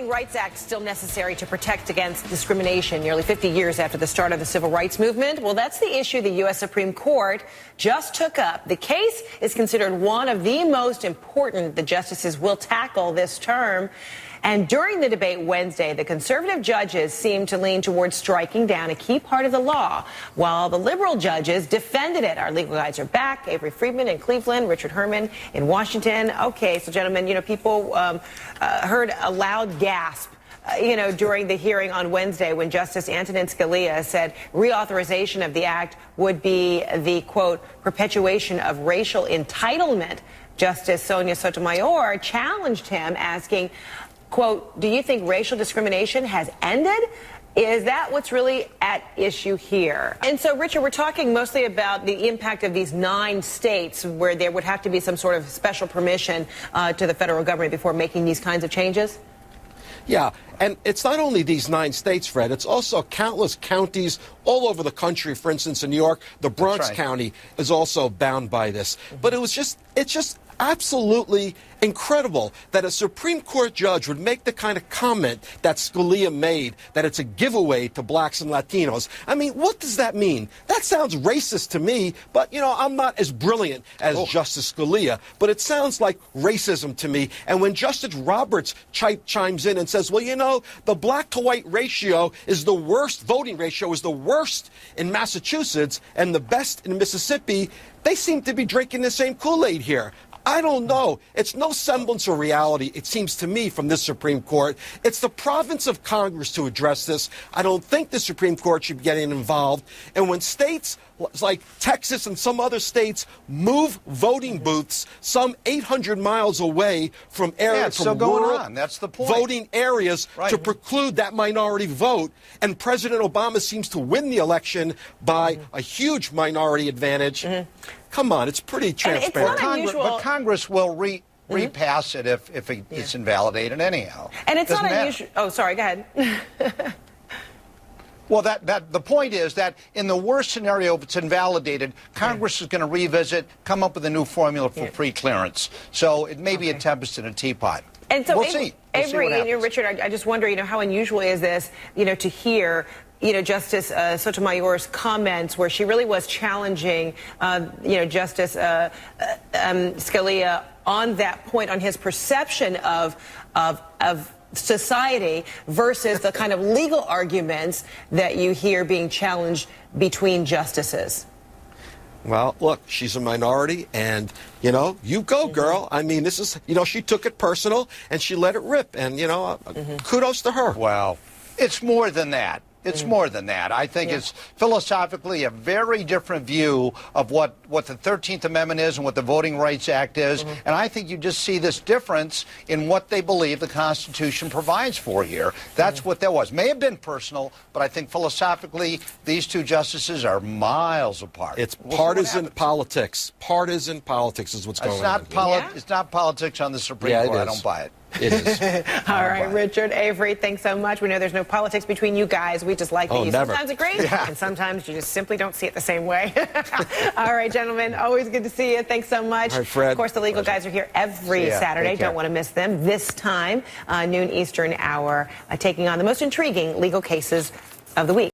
Voting Rights Act still necessary to protect against discrimination nearly 50 years after the start of the civil rights movement? Well, that's the issue the U.S. Supreme Court just took up. The case is considered one of the most important the justices will tackle this term. And during the debate Wednesday, the conservative judges seemed to lean towards striking down a key part of the law, while the liberal judges defended it. Our legal guys are back. Avery Friedman in Cleveland, Richard Herman in Washington. Okay, so gentlemen, people heard a loud gasp during the hearing on Wednesday when Justice Antonin Scalia said reauthorization of the act would be the, quote, perpetuation of racial entitlement. Justice Sonia Sotomayor challenged him, asking, quote, do you think racial discrimination has ended? Is that what's really at issue here? And so, Richard, we're talking mostly about the impact of these 9 states where there would have to be some sort of special permission to the federal government before making these kinds of changes? Yeah, and it's not only these 9 states, Fred, it's also countless counties all over the country. For instance, in New York, the Bronx County is also bound by this. But it's just absolutely incredible that a Supreme Court judge would make the kind of comment that Scalia made, that it's a giveaway to blacks and Latinos. I mean, what does that mean? That sounds racist to me, but, I'm not as brilliant as Justice Scalia, but it sounds like racism to me. And when Justice Roberts chimes in and says, well, the black-to-white ratio is the worst, voting ratio is the worst in Massachusetts and the best in Mississippi, they seem to be drinking the same Kool-Aid here. I don't know. It's no semblance of reality, it seems to me, from this Supreme Court. It's the province of Congress to address this. I don't think the Supreme Court should be getting involved. And when states like Texas and some other states move voting booths some 800 miles away from areas, from rural That's the point. Voting areas to preclude that minority vote, and President Obama seems to win the election by a huge minority advantage. Come on, it's pretty transparent. It's not unusual. But Congress will repass it if it's invalidated anyhow. And it's not unusual. Oh, sorry, go ahead. Well, the point is that in the worst scenario, if it's invalidated, Congress is going to revisit, come up with a new formula for pre-clearance. So it may be a tempest in a teapot. And so, we'll see. Avery and Richard, I just wonder, how unusual is this, to hear, Justice Sotomayor's comments where she really was challenging, Justice Scalia on that point, on his perception of society versus the kind of legal arguments that you hear being challenged between justices. Well, look, she's a minority, and, you go, girl. I mean, this is, she took it personal, and she let it rip, and, kudos to her. Well, it's more than that. It's more than that. I think it's philosophically a very different view of what the 13th Amendment is and what the Voting Rights Act is. And I think you just see this difference in what they believe the Constitution provides for here. That's what that was. May have been personal, but I think philosophically these two justices are miles apart. It's partisan politics. Partisan politics is what's going on. It's not politics on the Supreme Court. I don't buy it. It is. All right, Richard, Avery, thanks so much. We know there's no politics between you guys. We just like that you sometimes agree, and sometimes you just simply don't see it the same way. All right, gentlemen, always good to see you. Thanks so much. All right, Fred. Of course, the legal guys are here every Saturday. Don't want to miss them. This time, noon Eastern hour, taking on the most intriguing legal cases of the week.